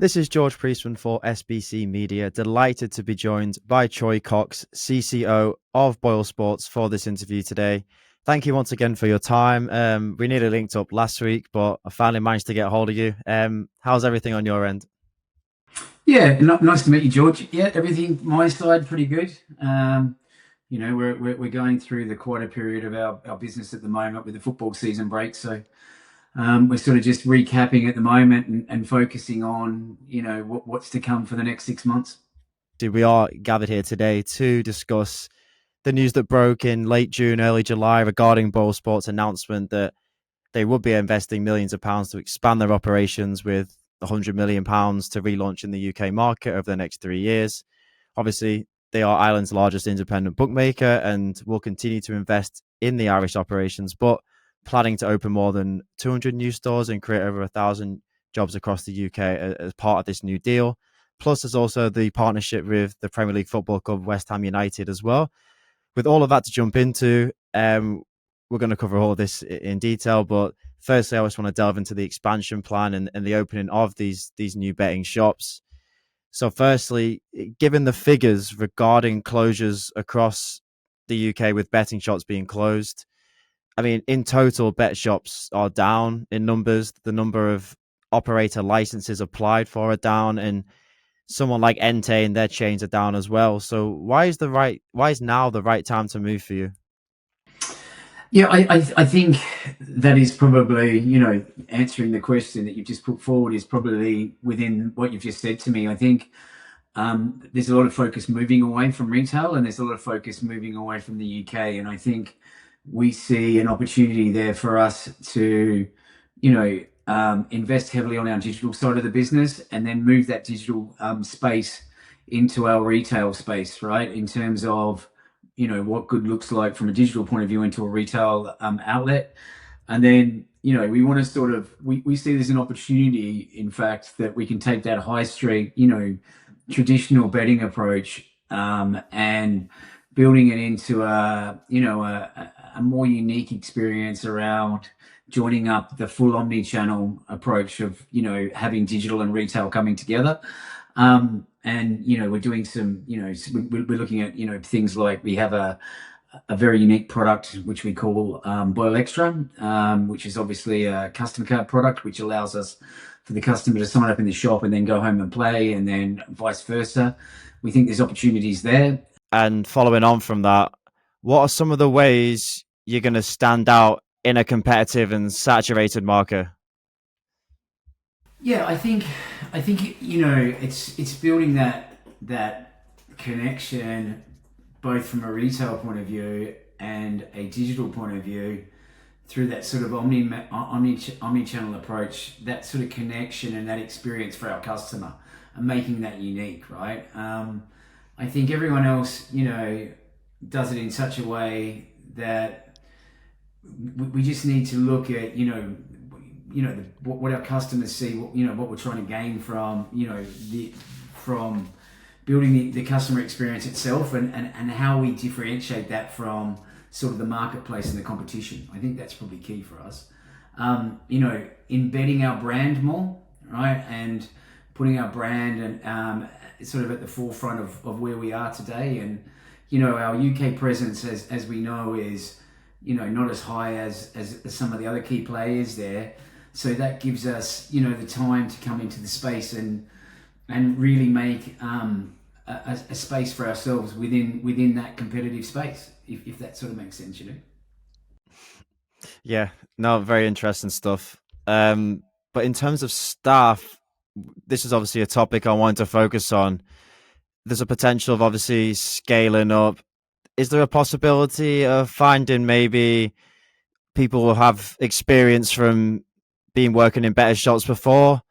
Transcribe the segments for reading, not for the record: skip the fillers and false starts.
This is George Priestman for SBC Media. Delighted to be joined by Troy Cox, CCO of BoyleSports, for this interview today. Thank you once again for your time. We nearly linked up last week, but I finally managed to get a hold of you. How's everything on your end? Yeah, nice to meet you, George. Yeah, everything my side pretty good. We're going through the quieter period of our business at the moment with the football season break. So we're sort of just recapping at the moment and focusing on what's to come for the next 6 months. We are gathered here today to discuss the news that broke in late June, early July regarding BoyleSports' announcement that they would be investing millions of pounds to expand their operations with £100 million to relaunch in the UK market over the next 3 years. Obviously, they are Ireland's largest independent bookmaker and will continue to invest in the Irish operations, but planning to open more than 200 new stores and create over 1,000 jobs across the UK as part of this new deal. Plus, there's also the partnership with the Premier League football club West Ham United as well. With all of that to jump into, we're going to cover all of this in detail. But firstly, I just want to delve into the expansion plan and the opening of these new betting shops. So, firstly, given the figures regarding closures across the UK with betting shops being closed, I mean, in total, bet shops are down in numbers. The number of operator licenses applied for are down, and someone like Entei and their chains are down as well. So, why is now the right time to move for you? Yeah, I think that is probably, answering the question that you've just put forward is probably within what you've just said to me. I think there's a lot of focus moving away from retail and there's a lot of focus moving away from the UK. And I think we see an opportunity there for us to, invest heavily on our digital side of the business and then move that digital space into our retail space, right? In terms of, what good looks like from a digital point of view into a retail outlet. And then, we want to we see there's an opportunity, in fact, that we can take that high street, traditional betting approach and building it into a more unique experience around joining up the full omni-channel approach of having digital and retail coming together. And we're doing some we're looking at things like we have a very unique product which we call Boyle Extra, which is obviously a custom card product which allows us for the customer to sign up in the shop and then go home and play, and then vice versa. We think there's opportunities there. And following on from that, what are some of the ways you're going to stand out in a competitive and saturated market? Yeah, I think it's building that connection both from a retail point of view and a digital point of view through that sort of omni-channel approach, that sort of connection and that experience for our customer, and making that unique, right? I think everyone else, does it in such a way that we just need to look at, what our customers see, what we're trying to gain from, from building the customer experience itself, and how we differentiate that from sort of the marketplace and the competition. I think that's probably key for us. Embedding our brand more, right, and putting our brand and sort of at the forefront of where we are today. And our UK presence, as we know, is not as high as some of the other key players there. So that gives us the time to come into the space and really make a space for ourselves within that competitive space, if that sort of makes sense. Yeah, no, very interesting stuff. But in terms of staff, this is obviously a topic I wanted to focus on. There's a potential of obviously scaling up. Is there a possibility of finding maybe people who have experience from being working in better shops before,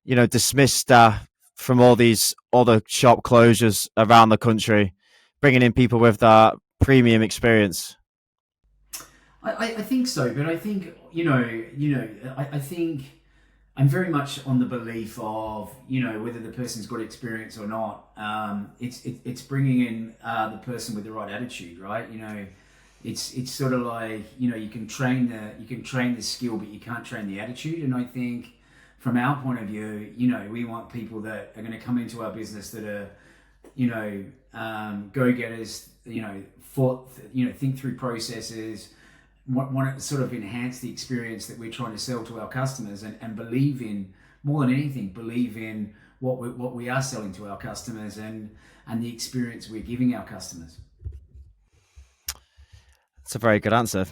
dismiss staff from all these other shop closures around the country, bringing in people with that premium experience? I think so, but I think I think I'm very much on the belief of whether the person's got experience or not. It's bringing in the person with the right attitude, right? It's sort of like you can train the skill, but you can't train the attitude. And I think from our point of view, we want people that are going to come into our business that are, go getters, think through processes, want to sort of enhance the experience that we're trying to sell to our customers, and believe in, more than anything, believe in what we are selling to our customers, and the experience we're giving our customers. It's a very good answer.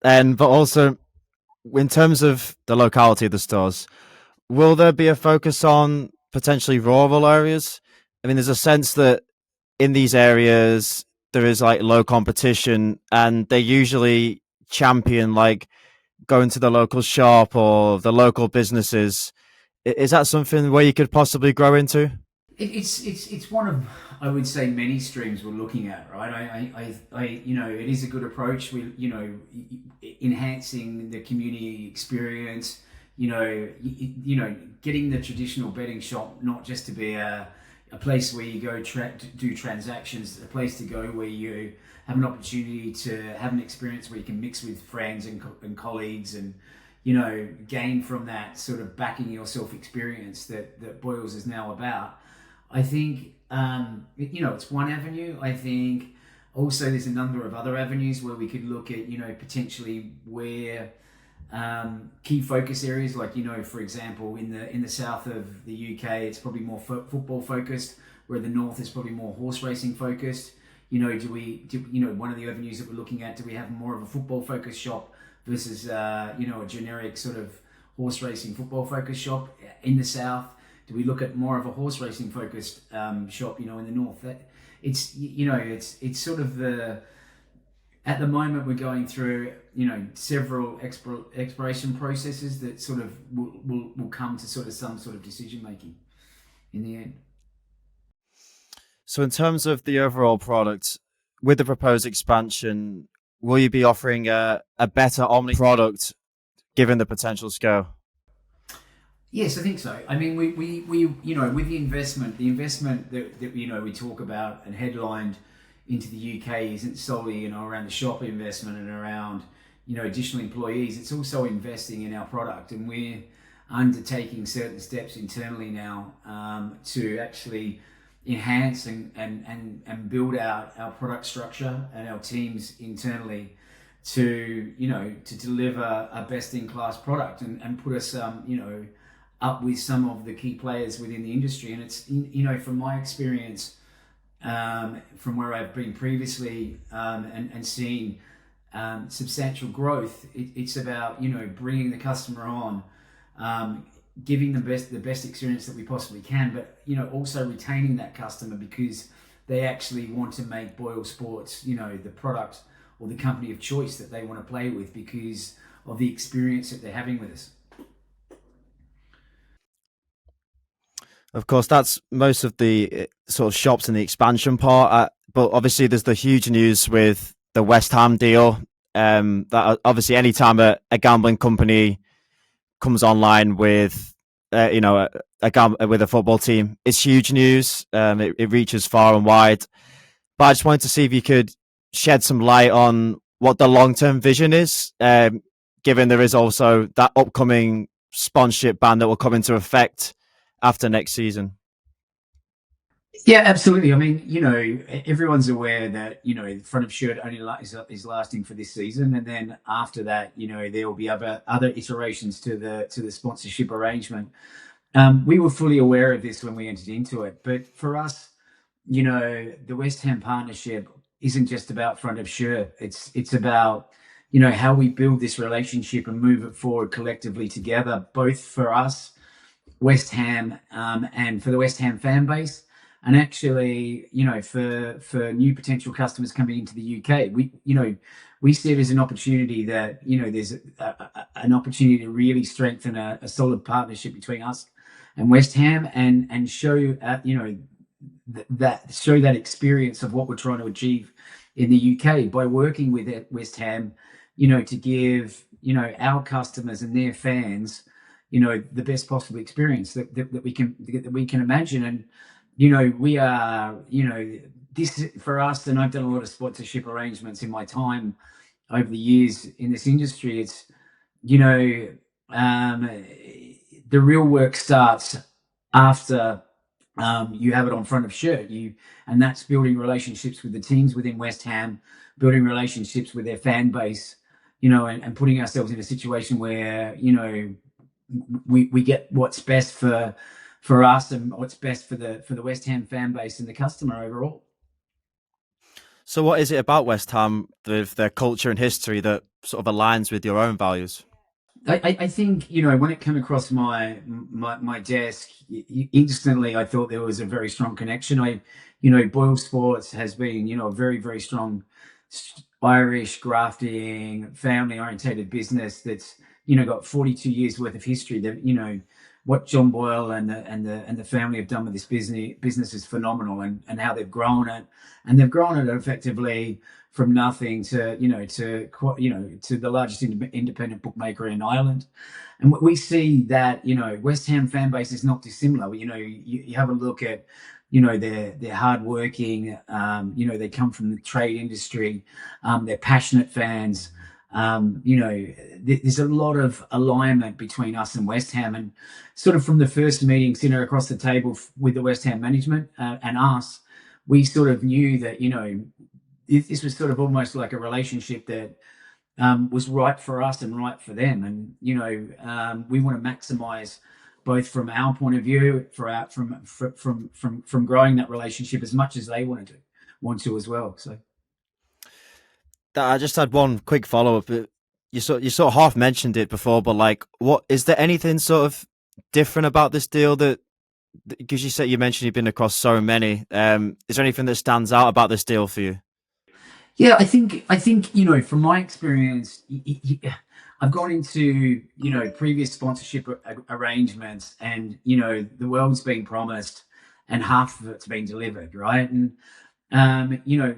But also, in terms of the locality of the stores, will there be a focus on potentially rural areas? I mean, there's a sense that in these areas there is like low competition, and they usually champion like going to the local shop or the local businesses. Is that something where you could possibly grow into? It's one of, I would say, many streams we're looking at, right? It is a good approach. Enhancing the community experience. Getting the traditional betting shop not just to be a place where you go do transactions, a place to go where you have an opportunity to have an experience where you can mix with friends and colleagues, and gain from that sort of backing yourself experience that Boyles is now about. I think it's one avenue. I think also there's a number of other avenues where we could look at potentially where key focus areas, like for example, in the south of the UK, it's probably more football focused, where the north is probably more horse racing focused. One of the avenues that we're looking at, do we have more of a football focused shop versus a generic sort of horse racing football focused shop in the south? Do we look at more of a horse racing focused shop in the north? It's sort of the, at the moment we're going through several exploration processes that sort of will come to sort of some sort of decision making in the end. So, in terms of the overall product, with the proposed expansion, will you be offering a better omni product given the potential scale? Yes, I think so. I mean, we with the investment that we talk about and headlined into the UK isn't solely around the shop investment and around additional employees. It's also investing in our product, and we're undertaking certain steps internally now to actually enhance and build out our product structure and our teams internally to to deliver a best in class product, and put us up with some of the key players within the industry. And it's from my experience, from where I've been previously, and seeing substantial growth, it's about bringing the customer on, giving the best experience that we possibly can, but also retaining that customer because they actually want to make BoyleSports the product or the company of choice that they want to play with because of the experience that they're having with us. Of course, that's most of the sort of shops in the expansion part. But obviously, there's the huge news with the West Ham deal. That obviously, anytime a gambling company comes online with, with a football team, it's huge news. It reaches far and wide. But I just wanted to see if you could shed some light on what the long-term vision is, given there is also that upcoming sponsorship ban that will come into effect after next season. Yeah, absolutely. I mean, everyone's aware that front of shirt only is lasting for this season, and then after that, there will be other iterations to the sponsorship arrangement. We were fully aware of this when we entered into it, but for us, the West Ham partnership isn't just about front of shirt. It's about how we build this relationship and move it forward collectively together, both for us, West Ham, and for the West Ham fan base. And actually, for new potential customers coming into the UK, we see it as an opportunity that there's an opportunity to really strengthen a solid partnership between us and West Ham, and show that experience of what we're trying to achieve in the UK by working with West Ham, to give our customers and their fans the best possible experience that we can imagine. And we are, this for us, and I've done a lot of sponsorship arrangements in my time over the years in this industry. It's, the the real work starts after you have it on front of shirt. And that's building relationships with the teams within West Ham, building relationships with their fan base, and putting ourselves in a situation where we get what's best for us and what's best for the West Ham fan base and the customer overall. So, what is it about West Ham, with their culture and history, that sort of aligns with your own values? I think when it came across my desk, instantly I thought there was a very strong connection. Boyle Sports has been a very very strong Irish grafting family orientated business that's got 42 years worth of history. That what John Boyle and the family have done with this business is phenomenal, and how they've grown it, and they've grown it effectively from nothing to to the largest independent bookmaker in Ireland. And we see that West Ham fan base is not dissimilar. You have a look at they're hardworking. They come from the trade industry. They're passionate fans. There's a lot of alignment between us and West Ham, and sort of from the first meeting, sitting across the table with the West Ham management and us, we sort of knew that this was sort of almost like a relationship that was right for us and right for them. And we want to maximize both from our point of view from growing that relationship as much as they want to as well. So I just had one quick follow up. You sort of half mentioned it before, but like, what is there anything sort of different about this deal that, because you mentioned you've been across so many, is there anything that stands out about this deal for you? yeah, I think from my experience, I've gone into previous sponsorship arrangements, and the world's been promised, and half of it's been delivered, right? And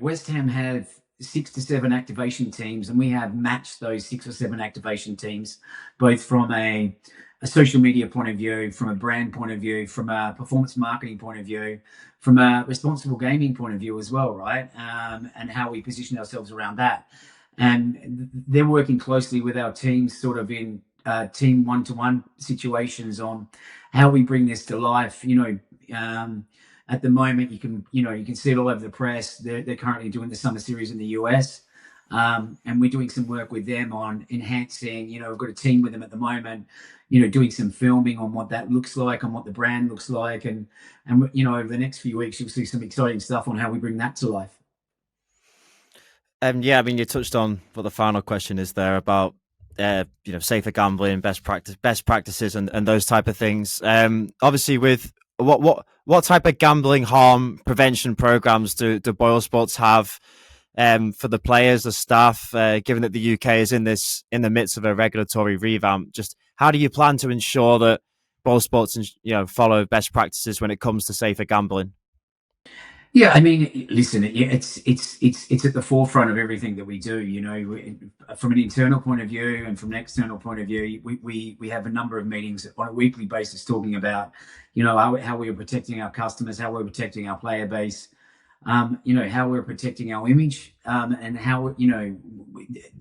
West Ham have 6 to 7 activation teams, and we have matched those 6 or 7 activation teams, both from a social media point of view, from a brand point of view, from a performance marketing point of view, from a responsible gaming point of view as well, right? And how we position ourselves around that. And they're working closely with our teams, sort of in team one-to-one situations on how we bring this to life. At the moment, you can see it all over the press. They're currently doing the summer series in the US, and we're doing some work with them on enhancing. We've got a team with them at the moment. Doing some filming on what that looks like, on what the brand looks like, and over the next few weeks, you'll see some exciting stuff on how we bring that to life. Yeah, I mean, you touched on what the final question is there about safer gambling, best practices, and those type of things. Obviously, with what type of gambling harm prevention programs do BoyleSports have for the players, the staff? Given that the UK is in the midst of a regulatory revamp, just how do you plan to ensure that BoyleSports follow best practices when it comes to safer gambling? Yeah, I mean, listen, it's at the forefront of everything that we do. From an internal point of view and from an external point of view, we have a number of meetings on a weekly basis talking about, how we are protecting our customers, how we're protecting our player base, how we're protecting our image, and how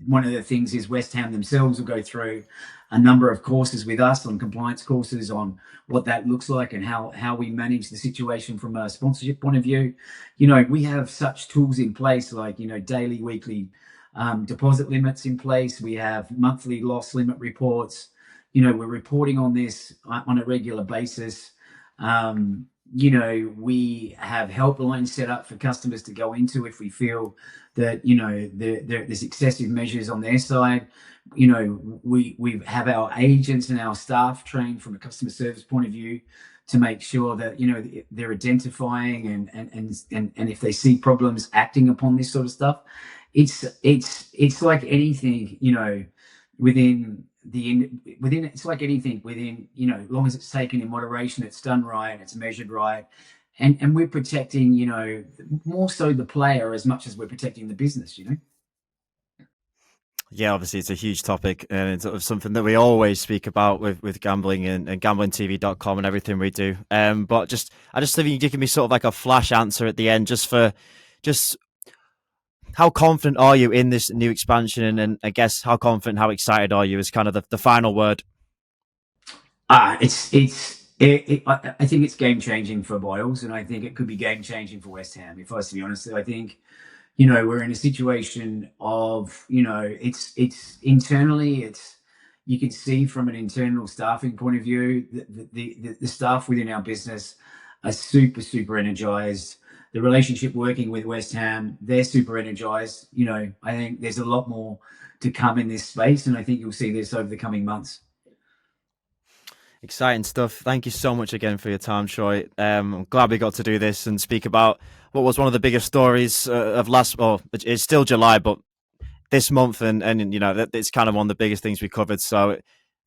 one of the things is West Ham themselves will go through a number of courses with us, on compliance courses, on what that looks like and how we manage the situation from a sponsorship point of view. We have such tools in place, like daily, weekly deposit limits in place. We have monthly loss limit reports. We're reporting on this on a regular basis. We have helplines set up for customers to go into if we feel that there's excessive measures on their side. We have our agents and our staff trained from a customer service point of view to make sure that they're identifying and if they see problems, acting upon this sort of stuff. It's like anything, it's like anything within, as long as it's taken in moderation, it's done right, it's measured right, and we're protecting more so the player as much as we're protecting the business. Yeah, obviously it's a huge topic, and it's sort of something that we always speak about with gambling and gamblingtv.com and everything we do. But I just think you give me sort of like a flash answer at the end, just how confident are you in this new expansion, and I guess how confident, how excited are you is kind of the final word. I think it's game changing for Boyles, and I think it could be game changing for West Ham. If I was to be honest, I think we're in a situation of it's internally it's you can see from an internal staffing point of view that the staff within our business are super energized. The relationship working with West Ham, they're super energized. I think there's a lot more to come in this space, and I think you'll see this over the coming months. Exciting stuff. Thank you so much again for your time, Troy. I'm glad we got to do this and speak about what was one of the biggest stories of last. Well, it's still July, but this month, and it's kind of one of the biggest things we covered. So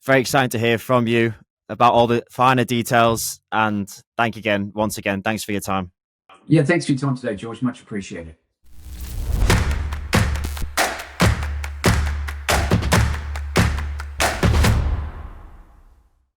very exciting to hear from you about all the finer details. And thank you again, once again. Thanks for your time. Yeah, thanks for your time today, George. Much appreciated.